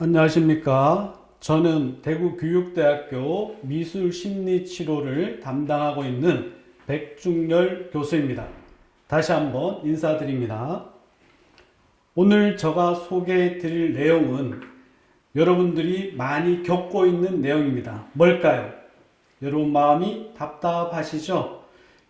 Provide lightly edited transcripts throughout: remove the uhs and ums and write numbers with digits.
안녕하십니까. 저는 대구교육대학교 미술심리치료를 담당하고 있는 백중열 교수입니다. 다시 한번 인사드립니다. 오늘 제가 소개해 드릴 내용은 여러분들이 많이 겪고 있는 내용입니다. 뭘까요? 여러분 마음이 답답하시죠?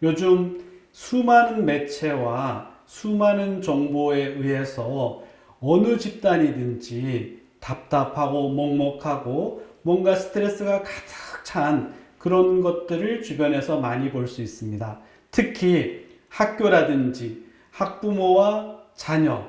요즘 수많은 매체와 수많은 정보에 의해서 어느 집단이든지 답답하고 먹먹하고 뭔가 스트레스가 가득 찬 그런 것들을 주변에서 많이 볼 수 있습니다. 특히 학교라든지 학부모와 자녀,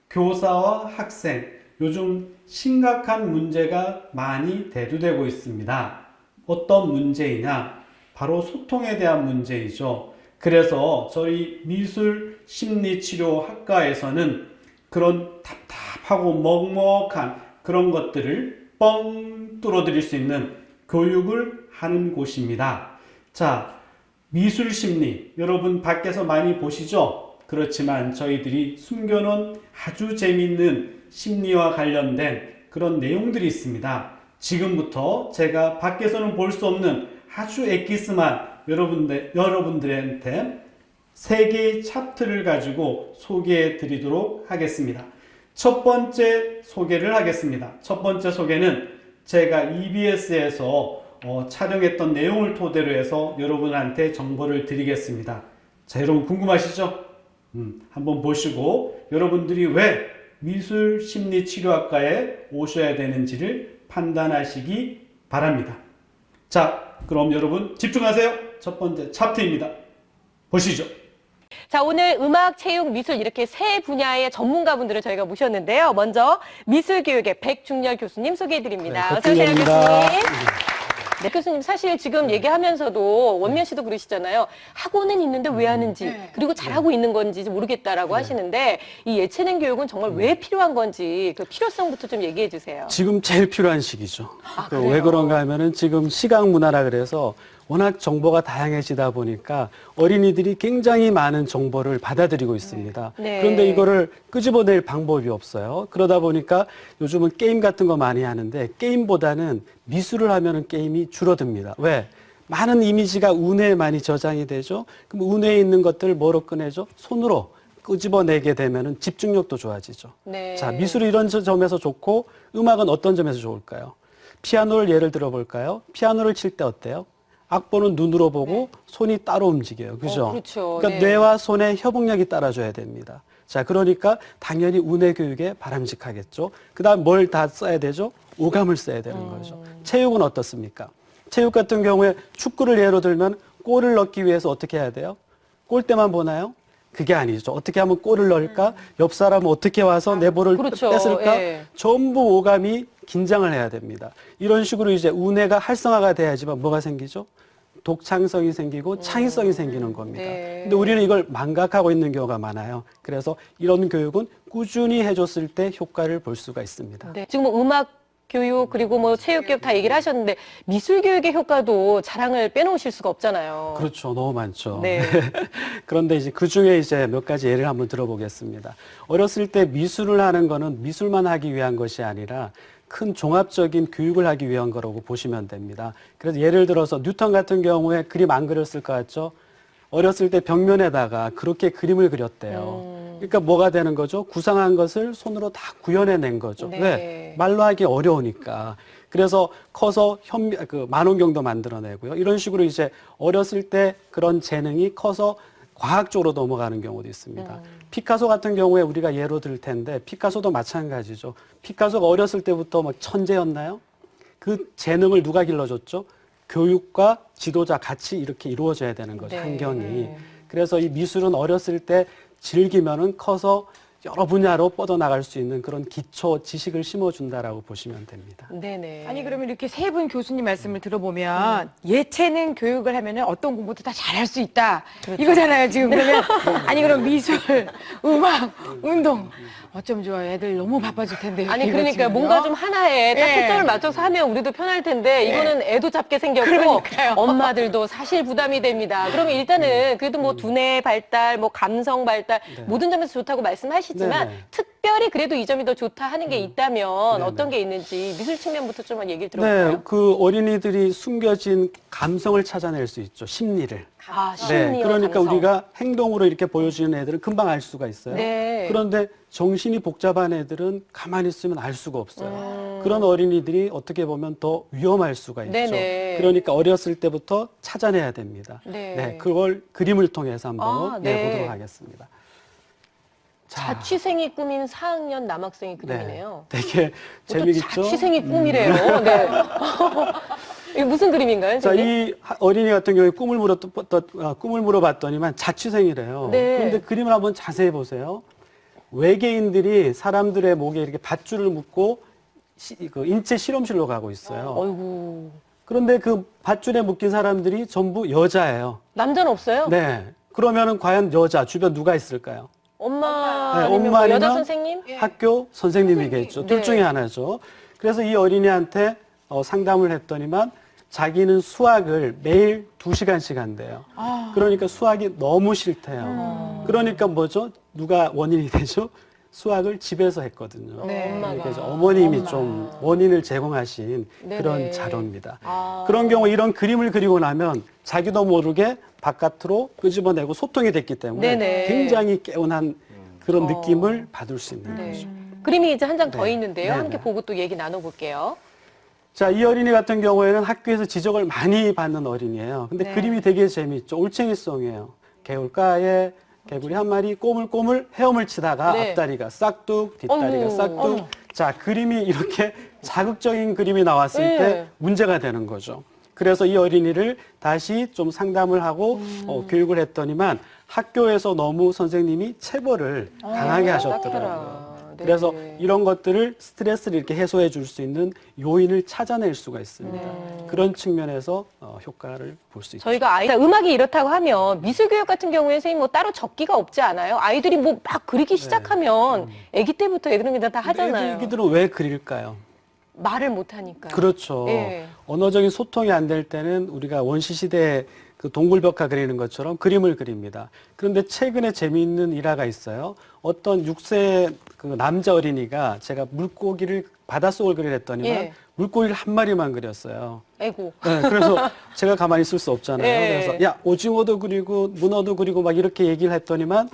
교사와 학생, 요즘 심각한 문제가 많이 대두되고 있습니다. 어떤 문제이냐? 바로 소통에 대한 문제이죠. 그래서 저희 미술심리치료학과에서는 그런 답답하고 먹먹한 그런 것들을 뻥 뚫어드릴 수 있는 교육을 하는 곳입니다. 자, 미술심리 여러분 밖에서 많이 보시죠? 그렇지만 저희들이 숨겨놓은 아주 재미있는 심리와 관련된 그런 내용들이 있습니다. 지금부터 제가 밖에서는 볼 수 없는 아주 엑기스만 여러분들한테 3개의 차트를 가지고 소개해 드리도록 하겠습니다. 첫 번째 소개를 하겠습니다. 첫 번째 소개는 제가 EBS에서 촬영했던 내용을 토대로 해서 여러분한테 정보를 드리겠습니다. 자, 여러분 궁금하시죠? 한번 보시고 여러분들이 왜 미술심리치료학과에 오셔야 되는지를 판단하시기 바랍니다. 자, 그럼 여러분 집중하세요. 첫 번째 차트입니다. 보시죠. 자, 오늘 음악, 체육, 미술 이렇게 세 분야의 전문가분들을 저희가 모셨는데요. 먼저 미술교육의 백중열 교수님 소개해드립니다. 네, 어서 오세요, 백중열입니다. 교수님. 네, 교수님 사실 지금 얘기하면서도 원미연 씨도 그러시잖아요. 학원은 있는데 왜 하는지 그리고 잘하고 있는 건지 모르겠다라고 하시는데 이 예체능 교육은 정말 왜 필요한 건지 그 필요성부터 좀 얘기해 주세요. 지금 제일 필요한 시기죠. 그래요? 왜 그런가 하면은 지금 시각 문화라 그래서 워낙 정보가 다양해지다 보니까 어린이들이 굉장히 많은 정보를 받아들이고 있습니다. 네. 그런데 이거를 끄집어낼 방법이 없어요. 그러다 보니까 요즘은 게임 같은 거 많이 하는데 게임보다는 미술을 하면은 게임이 줄어듭니다. 왜? 많은 이미지가 운해에 많이 저장이 되죠. 그럼 운해에 있는 것들을 뭐로 꺼내죠? 손으로 끄집어내게 되면은 집중력도 좋아지죠. 네. 자, 미술이 이런 점에서 좋고 음악은 어떤 점에서 좋을까요? 피아노를 예를 들어 볼까요? 피아노를 칠 때 어때요? 악보는 눈으로 보고 손이 따로 움직여요. 그죠? 그렇죠. 그러니까 네. 뇌와 손의 협응력이 따라줘야 됩니다. 자, 그러니까 당연히 운해 교육에 바람직하겠죠. 그 다음 뭘 다 써야 되죠? 오감을 써야 되는 거죠. 체육은 어떻습니까? 체육 같은 경우에 축구를 예로 들면 골을 넣기 위해서 어떻게 해야 돼요? 골대만 보나요? 그게 아니죠. 어떻게 하면 골을 넣을까? 옆 사람은 어떻게 와서 내 볼을 그렇죠. 뺏을까? 예. 전부 오감이 긴장을 해야 됩니다. 이런 식으로 이제 운해가 활성화가 돼야지만 뭐가 생기죠? 독창성이 생기고 창의성이 생기는 겁니다. 네. 근데 우리는 이걸 망각하고 있는 경우가 많아요. 그래서 이런 교육은 꾸준히 해줬을 때 효과를 볼 수가 있습니다. 네. 지금 뭐 음악 교육 그리고 뭐 체육 교육 다 얘기를 하셨는데 미술 교육의 효과도 자랑을 빼놓으실 수가 없잖아요. 그렇죠. 너무 많죠. 네. 그런데 이제 그 중에 이제 몇 가지 예를 한번 들어보겠습니다. 어렸을 때 미술을 하는 거는 미술만 하기 위한 것이 아니라 큰 종합적인 교육을 하기 위한 거라고 보시면 됩니다. 그래서 예를 들어서 뉴턴 같은 경우에 그림 안 그렸을 것 같죠? 어렸을 때 벽면에다가 그렇게 그림을 그렸대요. 그러니까 뭐가 되는 거죠? 구상한 것을 손으로 다 구현해낸 거죠. 네. 왜? 말로 하기 어려우니까. 그래서 커서 만원경도 만들어내고요. 이런 식으로 이제 어렸을 때 그런 재능이 커서 과학적으로 넘어가는 경우도 있습니다. 피카소 같은 경우에 우리가 예로 들 텐데 피카소도 마찬가지죠. 피카소가 어렸을 때부터 막 천재였나요? 그 재능을 누가 길러줬죠? 교육과 지도자 같이 이렇게 이루어져야 되는 거죠. 네. 환경이. 그래서 이 미술은 어렸을 때 즐기면은 커서 여러 분야로 뻗어나갈 수 있는 그런 기초 지식을 심어준다라고 보시면 됩니다. 네네. 아니 그러면 이렇게 세 분 교수님 말씀을 들어보면 예체능 교육을 하면은 어떤 공부도 다 잘할 수 있다 이거잖아요 지금. 그러면 아니 그럼 미술, 음악, 운동 어쩜 좋아요. 애들 너무 바빠질 텐데. 아니 이거 그러니까 지금요? 뭔가 좀 하나에 딱 예. 초점을 맞춰서 하면 우리도 편할 텐데 이거는 애도 잡게 생겼고 그러니까요. 엄마들도 사실 부담이 됩니다. 그러면 일단은 그래도 뭐 두뇌 발달, 뭐 감성 발달 모든 점에서 좋다고 말씀하시지만 하시지만 네네. 특별히 그래도 이 점이 더 좋다 하는 게 있다면 어떤 게 있는지 미술 측면부터 좀 얘기를 네, 들어볼까요? 그 어린이들이 숨겨진 감성을 찾아낼 수 있죠. 심리를. 아, 심리와 네, 그러니까 감성. 우리가 행동으로 이렇게 보여주는 애들은 금방 알 수가 있어요. 네. 그런데 정신이 복잡한 애들은 가만히 있으면 알 수가 없어요. 그런 어린이들이 어떻게 보면 더 위험할 수가 있죠. 네네. 그러니까 어렸을 때부터 찾아내야 됩니다. 네. 그걸 그림을 통해서 한번 아, 네. 보도록 하겠습니다. 자, 자취생이 꾸민 4학년 남학생의 그림이네요. 되게 또 재미있죠? 자취생이 꿈이래요. 네. 이게 무슨 그림인가요, 자, 선생님? 이 어린이 같은 경우에 꿈을 물어봤더니만 자취생이래요. 네. 그런데 그림을 한번 자세히 보세요. 외계인들이 사람들의 목에 이렇게 밧줄을 묶고 그 인체 실험실로 가고 있어요. 어이구. 그런데 그 밧줄에 묶인 사람들이 전부 여자예요. 남자는 없어요? 네. 그러면은 과연 여자 주변 누가 있을까요? 엄마, 네, 아니면 엄마 뭐 여자 아니면 선생님? 학교 선생님이겠죠. 둘 네. 중에 하나죠. 그래서 이 어린이한테 상담을 했더니만 자기는 수학을 매일 2시간씩 한대요. 그러니까 수학이 너무 싫대요. 그러니까 뭐죠? 누가 원인이 되죠? 수학을 집에서 했거든요. 네. 그러니까 이제 어머님이 좀 원인을 제공하신 네네. 그런 자료입니다. 아. 그런 경우 이런 그림을 그리고 나면 자기도 모르게 바깥으로 끄집어내고 소통이 됐기 때문에 네네. 굉장히 개운한 그런 느낌을 받을 수 있는 네. 거죠. 그림이 이제 한 장 더 네. 있는데요. 네네. 함께 보고 또 얘기 나눠볼게요. 자, 이 어린이 같은 경우에는 학교에서 지적을 많이 받는 어린이에요. 근데 네. 그림이 되게 재미있죠. 올챙이송이에요. 개울가에 개구리 한 마리 꼬물꼬물 헤엄을 치다가 네. 앞다리가 싹둑, 뒷다리가 어머, 싹둑. 어머. 자, 그림이 이렇게 자극적인 그림이 나왔을 네. 때 문제가 되는 거죠. 그래서 이 어린이를 다시 좀 상담을 하고 교육을 했더니만 학교에서 너무 선생님이 체벌을 강하게 하셨더라고요. 딱해라. 네. 그래서 이런 것들을 스트레스를 이렇게 해소해 줄 수 있는 요인을 찾아낼 수가 있습니다. 그런 측면에서 효과를 볼 수 있죠. 저희가 음악이 이렇다고 하면 미술교육 같은 경우에 선생님 뭐 따로 적기가 없지 않아요? 아이들이 뭐 막 그리기 시작하면 아기 때부터 애들은 그냥 다 하잖아요. 애기들은 왜 그릴까요? 말을 못 하니까. 그렇죠. 예. 언어적인 소통이 안 될 때는 우리가 원시시대에 그 동굴벽화 그리는 것처럼 그림을 그립니다. 그런데 최근에 재미있는 일화가 있어요. 어떤 6세 그 남자 어린이가 제가 물고기를 바닷속을 그리랬더니만 예. 물고기를 한 마리만 그렸어요. 아이고. 네, 그래서 제가 가만히 있을 수 없잖아요. 예. 그래서 야 오징어도 그리고 문어도 그리고 막 이렇게 얘기를 했더니만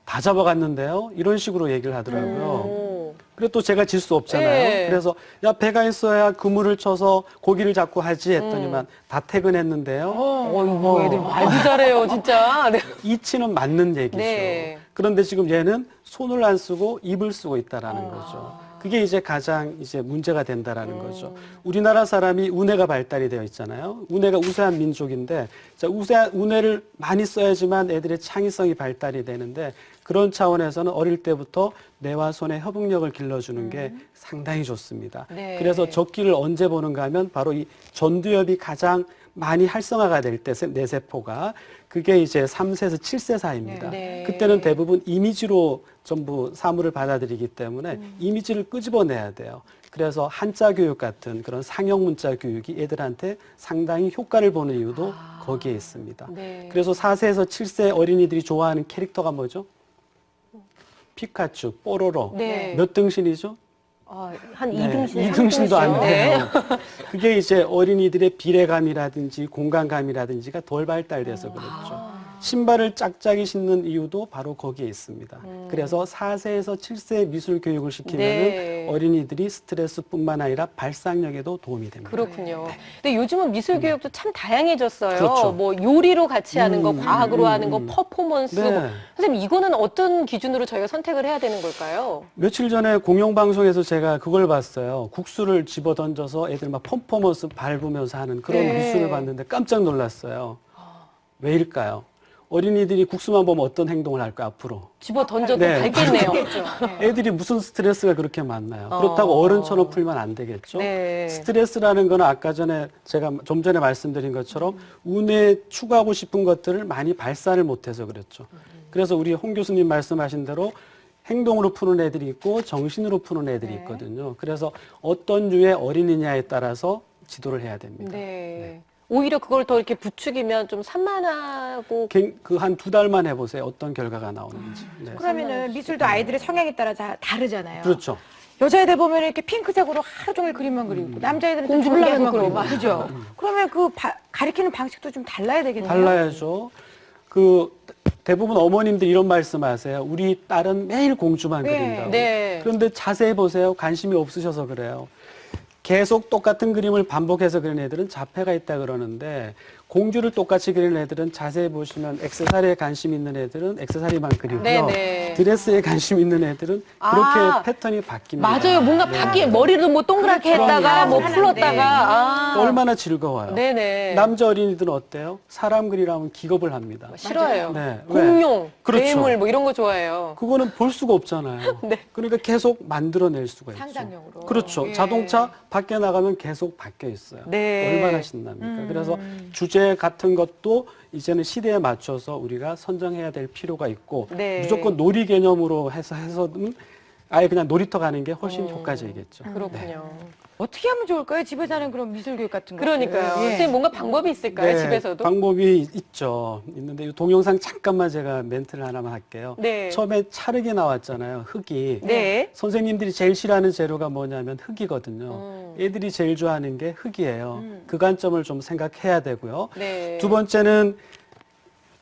다 잡아갔는데요. 이런 식으로 얘기를 하더라고요. 오. 그래 또 제가 질 수 없잖아요. 예. 그래서 야 배가 있어야 그물을 쳐서 고기를 잡고 하지 했더니만 다 퇴근했는데요. 어이구, 애들 말도 잘해요, 진짜. 네. 이치는 맞는 얘기죠. 네. 그런데 지금 얘는 손을 안 쓰고 입을 쓰고 있다라는 거죠. 그게 이제 가장 이제 문제가 된다라는 거죠. 우리나라 사람이 우뇌가 발달이 되어 있잖아요. 우뇌가 우세한 민족인데, 자, 우뇌를 많이 써야지만 애들의 창의성이 발달이 되는데, 그런 차원에서는 어릴 때부터 뇌와 손의 협응력을 길러주는 게 상당히 좋습니다. 네. 그래서 적기를 언제 보는가 하면 바로 이 전두엽이 가장 많이 활성화가 될 때 뇌세포가 그게 이제 3세에서 7세 사이입니다. 네. 그때는 대부분 이미지로 전부 사물을 받아들이기 때문에 이미지를 끄집어내야 돼요. 그래서 한자 교육 같은 그런 상형 문자 교육이 애들한테 상당히 효과를 보는 이유도 거기에 있습니다. 네. 그래서 4세에서 7세 어린이들이 좋아하는 캐릭터가 뭐죠? 피카츄, 뽀로로. 네. 몇 등신이죠? 한 네, 2등신, 2등신도 안 네. 돼요. 그게 이제 어린이들의 비례감이라든지 공간감이라든지가 덜 발달돼서 그렇죠. 신발을 짝짝이 신는 이유도 바로 거기에 있습니다. 그래서 4세에서 7세 미술 교육을 시키면 네. 어린이들이 스트레스뿐만 아니라 발상력에도 도움이 됩니다. 그렇군요. 근데 요즘은 미술 교육도 참 다양해졌어요. 그렇죠. 뭐 요리로 같이 하는 거, 과학으로 하는 거, 퍼포먼스. 네. 뭐. 선생님 이거는 어떤 기준으로 저희가 선택을 해야 되는 걸까요? 며칠 전에 공영방송에서 제가 그걸 봤어요. 국수를 집어 던져서 애들 막 퍼포먼스 밟으면서 하는 그런 네. 미술을 봤는데 깜짝 놀랐어요. 왜일까요? 어린이들이 국수만 보면 어떤 행동을 할까 앞으로? 집어 던져도 네. 밟겠네요. 애들이 무슨 스트레스가 그렇게 많나요? 그렇다고 어른처럼 풀면 안 되겠죠? 네. 스트레스라는 거는 아까 전에 제가 좀 전에 말씀드린 것처럼 운에 추구하고 싶은 것들을 많이 발산을 못해서 그렇죠. 그래서 우리 홍 교수님 말씀하신 대로 행동으로 푸는 애들이 있고 정신으로 푸는 애들이 있거든요. 그래서 어떤 류의 어린이냐에 따라서 지도를 해야 됩니다. 네. 오히려 그걸 더 이렇게 부추기면 좀 산만하고 그 한 2달만 해보세요. 어떤 결과가 나오는지. 네. 그러면은 미술도 아이들의 성향에 따라 다르잖아요. 그렇죠. 여자애들 보면 이렇게 핑크색으로 하루 종일 그림만 그리고 남자애들은 또 공주를 주황색만 계속 그리고 그려. 그죠? 그러면 그 가리키는 방식도 좀 달라야 되겠네요. 달라야죠. 그 대부분 어머님들 이런 말씀하세요. 우리 딸은 매일 공주만 네. 그린다고. 네. 그런데 자세히 보세요. 관심이 없으셔서 그래요. 계속 똑같은 그림을 반복해서 그리는 애들은 자폐가 있다 그러는데 공주를 똑같이 그리는 애들은 자세히 보시면 액세서리에 관심 있는 애들은 액세서리만 그리고요. 네네. 드레스에 관심 있는 애들은 그렇게 아. 패턴이 바뀝니다. 맞아요. 뭔가 바뀌 머리를 뭐 동그랗게 그렇죠. 했다가 뭐 하는데. 풀었다가 얼마나 즐거워요. 네네. 남자 어린이들은 어때요? 사람 그리라면 기겁을 합니다. 싫어요. 네. 왜? 공룡, 그렇죠. 괴물 뭐 이런 거 좋아해요. 그거는 볼 수가 없잖아요. 네. 그러니까 계속 만들어낼 수가 있죠. 상상력으로. 그렇죠. 예. 자동차 밖에 나가면 계속 바뀌어 있어요. 네. 얼마나 신납니까? 그래서 주제 같은 것도 이제는 시대에 맞춰서 우리가 선정해야 될 필요가 있고 네. 무조건 놀이 개념으로 해서는 아예 그냥 놀이터 가는 게 훨씬 효과적이겠죠. 그렇군요. 어떻게 하면 좋을까요? 집에서 하는 그런 미술 교육 같은 거. 그러니까요. 선생님 뭔가 방법이 있을까요? 네, 집에서도? 방법이 있죠. 있는데 이 동영상 잠깐만 제가 멘트를 하나만 할게요. 네. 처음에 찰흙이 나왔잖아요. 흙이. 네. 선생님들이 제일 싫어하는 재료가 뭐냐면 흙이거든요. 애들이 제일 좋아하는 게 흙이에요. 그 관점을 좀 생각해야 되고요. 네. 두 번째는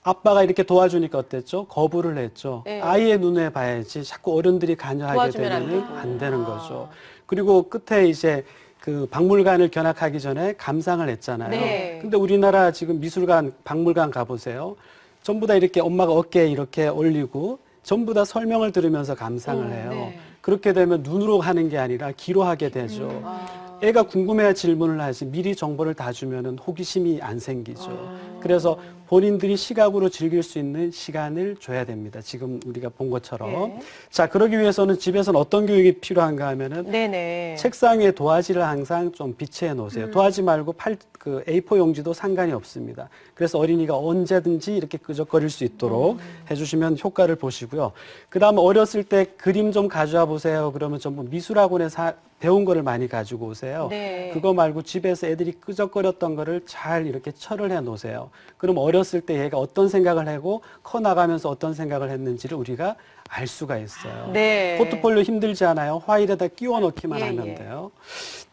아빠가 이렇게 도와주니까 어땠죠? 거부를 했죠. 네. 아이의 눈에 봐야지 자꾸 어른들이 관여하게 도와주면 안 되면 되고. 안 되는 거죠. 그리고 끝에 이제 그 박물관을 견학하기 전에 감상을 했잖아요. 네. 근데 우리나라 지금 미술관, 박물관 가보세요. 전부 다 이렇게 엄마가 어깨에 이렇게 올리고 전부 다 설명을 들으면서 감상을 해요. 네. 그렇게 되면 눈으로 하는 게 아니라 귀로 하게 되죠. 아. 애가 궁금해야 질문을 하지 미리 정보를 다 주면은 호기심이 안 생기죠. 그래서 본인들이 시각으로 즐길 수 있는 시간을 줘야 됩니다. 지금 우리가 본 것처럼. 네. 자, 그러기 위해서는 집에서는 어떤 교육이 필요한가 하면은 네네. 책상 위에 도화지를 항상 좀 비치해 놓으세요. 도화지 말고 그 A4 용지도 상관이 없습니다. 그래서 어린이가 언제든지 이렇게 끄적거릴 수 있도록 해주시면 효과를 보시고요. 그 다음 어렸을 때 그림 좀 가져와 보세요. 그러면 전부 미술학원에서 배운 거를 많이 가지고 오세요. 네. 그거 말고 집에서 애들이 끄적거렸던 거를 잘 이렇게 처리를 해 놓으세요. 그럼 어렸을 때 얘가 어떤 생각을 하고 커 나가면서 어떤 생각을 했는지를 우리가 알 수가 있어요. 네. 포트폴리오 힘들지 않아요? 화일에다 끼워 넣기만 예, 하면 예. 돼요.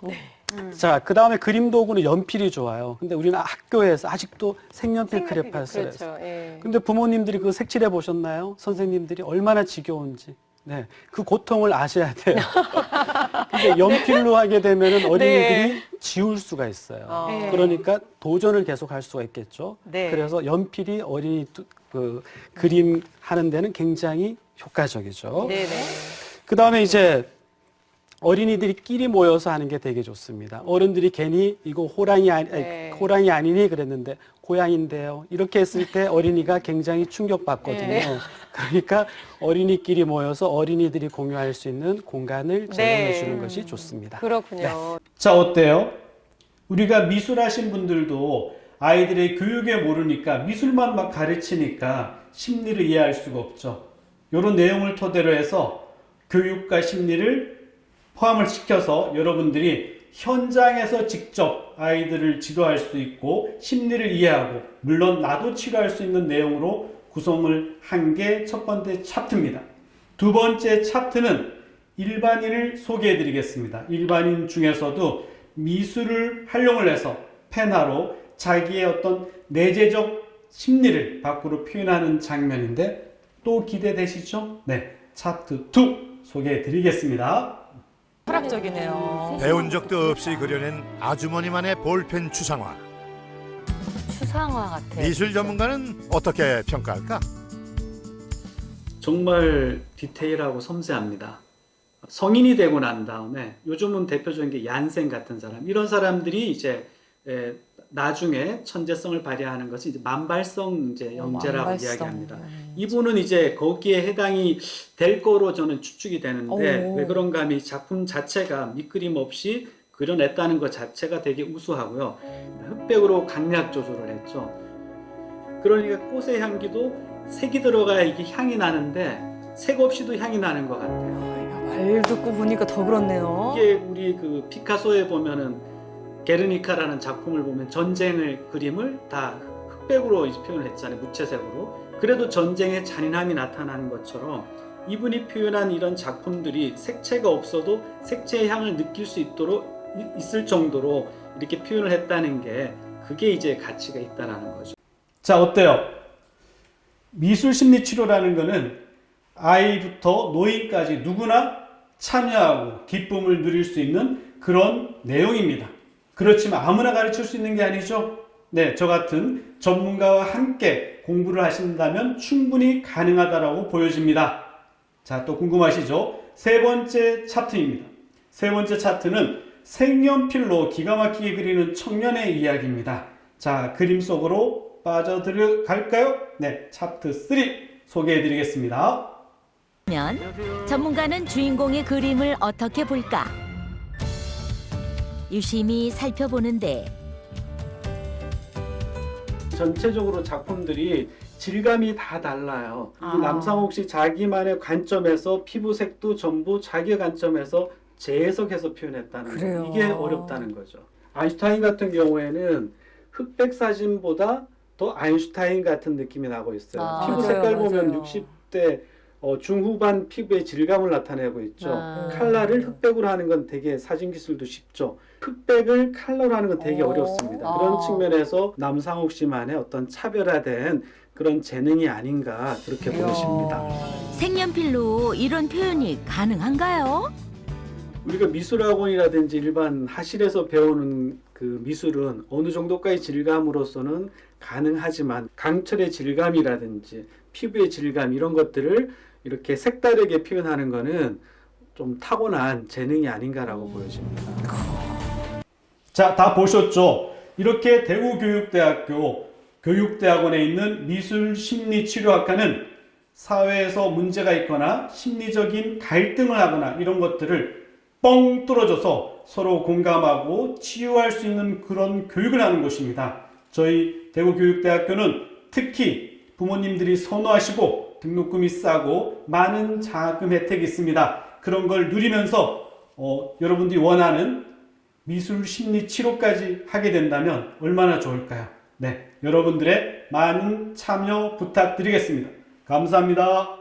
네. 자, 그 다음에 그림 도구는 연필이 좋아요. 근데 우리는 학교에서 아직도 색연필 크레파스를 했어요. 그렇죠. 예. 근데 부모님들이 그거 색칠해 보셨나요? 선생님들이 얼마나 지겨운지. 네, 그 고통을 아셔야 돼요. 근데 연필로 하게 되면은 어린이들이 지울 수가 있어요. 네. 그러니까 도전을 계속 할 수가 있겠죠. 네. 그래서 연필이 어린이 그 그림 하는 데는 굉장히 효과적이죠. 네네. 그 다음에 이제 어린이들끼리 모여서 하는 게 되게 좋습니다. 어른들이 괜히 이거 호랑이 네. 호랑이 아니니 그랬는데 고양인데요. 이렇게 했을 때 어린이가 굉장히 충격받거든요. 네. 그러니까 어린이끼리 모여서 어린이들이 공유할 수 있는 공간을 제공해 주는 것이 좋습니다. 그렇군요. 자, 어때요? 우리가 미술하신 분들도 아이들의 교육에 모르니까 미술만 막 가르치니까 심리를 이해할 수가 없죠. 이런 내용을 토대로 해서 교육과 심리를 포함을 시켜서 여러분들이 현장에서 직접 아이들을 지도할 수 있고 심리를 이해하고 물론 나도 치료할 수 있는 내용으로 구성을 한 게 첫 번째 챕터입니다. 두 번째 챕터는 일반인을 소개해 드리겠습니다. 일반인 중에서도 미술을 활용을 해서 펜화로 자기의 어떤 내재적 심리를 밖으로 표현하는 장면인데 또 기대되시죠? 네, 챕터 2 소개해 드리겠습니다. 철학적이네요. 배운 적도 없이 그려낸 아주머니만의 볼펜 추상화. 추상화 같아. 미술 전문가는 어떻게 평가할까? 정말 디테일하고 섬세합니다. 성인이 되고 난 다음에 요즘은 대표적인 게 얀센 같은 사람, 이런 사람들이 이제 나중에 천재성을 발휘하는 것이 이제 만발성 이제 영재라고 만발성. 이야기합니다. 이분은 이제 거기에 해당이 될 거로 저는 추측이 되는데 오. 왜 그런가 하면 이 작품 자체가 밑그림 없이 그려냈다는 것 자체가 되게 우수하고요. 흑백으로 강약 조절을 했죠. 그러니까 꽃의 향기도 색이 들어가야 이게 향이 나는데 색 없이도 향이 나는 것 같아요. 말 듣고 보니까 더 그렇네요. 이게 우리 그 피카소에 보면은 게르니카라는 작품을 보면 전쟁을 그림을 다 흑백으로 이제 표현을 했잖아요. 무채색으로. 그래도 전쟁의 잔인함이 나타나는 것처럼 이분이 표현한 이런 작품들이 색채가 없어도 색채의 향을 느낄 수 있을 정도로 이렇게 표현을 했다는 게 그게 이제 가치가 있다라는 거죠. 자, 어때요? 미술 심리 치료라는 거는 아이부터 노인까지 누구나 참여하고 기쁨을 누릴 수 있는 그런 내용입니다. 그렇지만 아무나 가르칠 수 있는 게 아니죠. 네, 저 같은 전문가와 함께 공부를 하신다면 충분히 가능하다라고 보여집니다. 자, 또 궁금하시죠? 세 번째 차트입니다. 세 번째 차트는 색연필로 기가 막히게 그리는 청년의 이야기입니다. 자, 그림 속으로 빠져들어갈까요? 네, 차트 3 소개해 드리겠습니다. 전문가는 주인공의 그림을 어떻게 볼까? 유심히 살펴보는데 전체적으로 작품들이 질감이 다 달라요. 남상옥 씨 자기만의 관점에서 피부색도 전부 자기의 관점에서 재해석해서 표현했다는 거예요. 이게 어렵다는 거죠. 아인슈타인 같은 경우에는 흑백 사진보다 더 아인슈타인 같은 느낌이 나고 있어요. 피부 색깔 보면 60대 중후반 피부의 질감을 나타내고 있죠. 칼라를 흑백으로 하는 건 되게 사진 기술도 쉽죠. 흑백을 컬러로 하는 건 되게 어렵습니다. 그런 측면에서 남상옥 씨만의 어떤 차별화된 그런 재능이 아닌가 그렇게 보여집니다. 색연필로 이런 표현이 가능한가요? 우리가 미술학원이라든지 일반 하실에서 배우는 그 미술은 어느 정도까지 질감으로서는 가능하지만 강철의 질감이라든지 피부의 질감 이런 것들을 이렇게 색다르게 표현하는 거는 좀 타고난 재능이 아닌가라고 보여집니다. 자, 다 보셨죠? 이렇게 대구교육대학교 교육대학원에 있는 미술심리치료학과는 사회에서 문제가 있거나 심리적인 갈등을 하거나 이런 것들을 뻥 뚫어줘서 서로 공감하고 치유할 수 있는 그런 교육을 하는 곳입니다. 저희 대구교육대학교는 특히 부모님들이 선호하시고 등록금이 싸고 많은 장학금 혜택이 있습니다. 그런 걸 누리면서 여러분들이 원하는 미술 심리 치료까지 하게 된다면 얼마나 좋을까요? 네, 여러분들의 많은 참여 부탁드리겠습니다. 감사합니다.